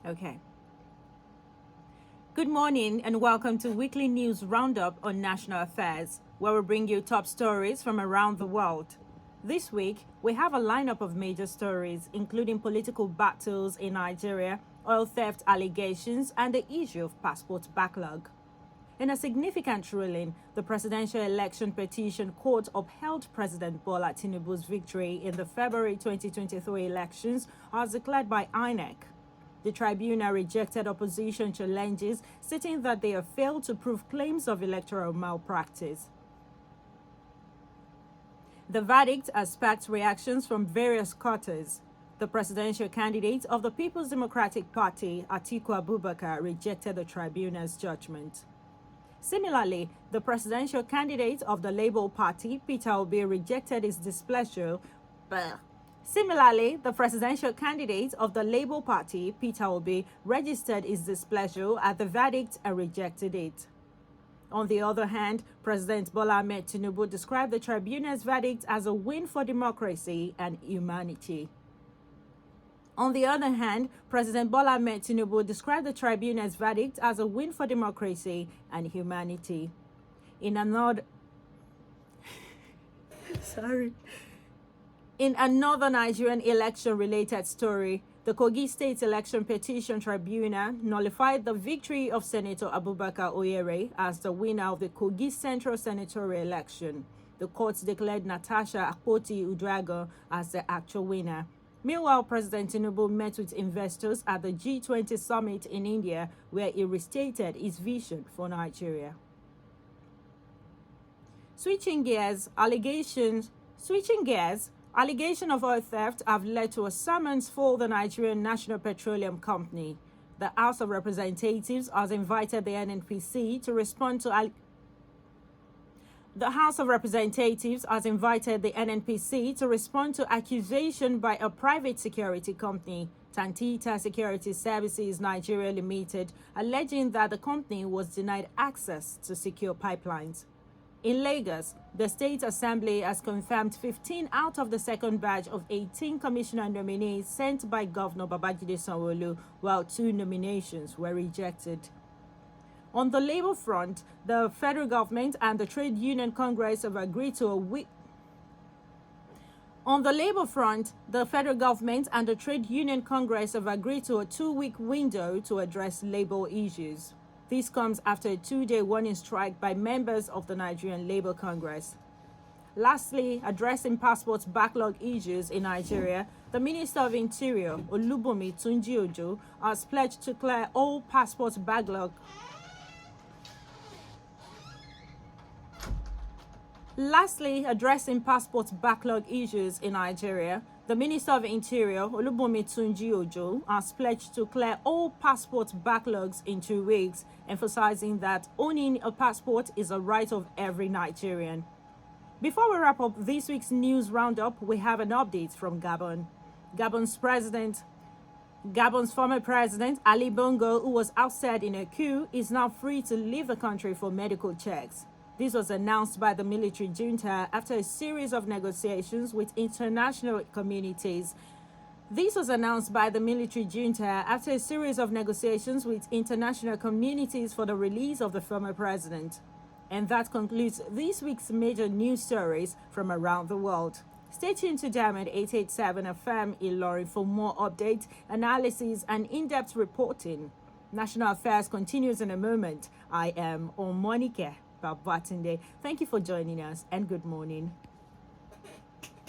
Okay. Good morning and welcome to Weekly News Roundup on National Affairs, where we bring you top stories from around the world. This week, we have a lineup of major stories, including political battles in Nigeria, oil theft allegations, and the issue of passport backlog. In a significant ruling, the Presidential Election Petition Court upheld President Bola Tinubu's victory in the February 2023 elections as declared by INEC. The tribunal rejected opposition challenges, stating that they have failed to prove claims of electoral malpractice. The verdict has sparked reactions from various quarters. The presidential candidate of the People's Democratic Party, Atiku Abubakar, rejected the tribunal's judgment. Similarly, the presidential candidate of the Labour Party, Peter Obi, rejected his displeasure. Similarly, the presidential candidate of the Labour Party, Peter Obi, registered his displeasure at the verdict and rejected it. On the other hand, President Bola Ahmed Tinubu described the tribunal's verdict as a win for democracy and humanity. On the other hand, President Bola Ahmed Tinubu described the tribunal's verdict as a win for democracy and humanity. In another Nigerian election-related story, the Kogi State Election Petition Tribunal nullified the victory of Senator Abubakar Oyere as the winner of the Kogi Central Senatorial election. The courts declared Natasha Akpoti-Uduaghan as the actual winner. Meanwhile, President Tinubu met with investors at the G20 summit in India, where he restated his vision for Nigeria. Switching gears, allegations of oil theft have led to a summons for the Nigerian National Petroleum Company. The House of Representatives has invited the NNPC to respond to accusation by a private security company, Tantita Security Services Nigeria Limited, alleging that the company was denied access to secure pipelines. In Lagos, the State Assembly has confirmed 15 out of the second batch of 18 commissioner nominees sent by Governor Babajide Sanwo-Olu, while 2 nominations were rejected. On the labor front, the federal government and the Trade Union Congress have agreed to a week. On the labor front, the federal government and the Trade Union Congress have agreed to a 2-week window to address labor issues. This comes after a 2-day warning strike by members of the Nigerian Labour Congress. Lastly, addressing passport backlog issues in Nigeria, the Minister of Interior, Olubunmi Tunji-Ojo, has pledged to clear all passport backlog. Lastly, addressing passport backlog issues in Nigeria, the Minister of Interior, Olubunmi Tunji-Ojo, has pledged to clear all passport backlogs in 2 weeks, emphasizing that owning a passport is a right of every Nigerian. Before we wrap up this week's news roundup, we have an update from Gabon. Gabon's former president, Ali Bongo, who was ousted in a coup, is now free to leave the country for medical checks. This was announced by the military junta after a series of negotiations with international communities. For the release of the former president. And that concludes this week's major news stories from around the world. Stay tuned to Diamond 887 FM Ilorin for more updates, analysis, and in-depth reporting. National Affairs continues in a moment. I am Omonike. But Thank you for joining us and good morning.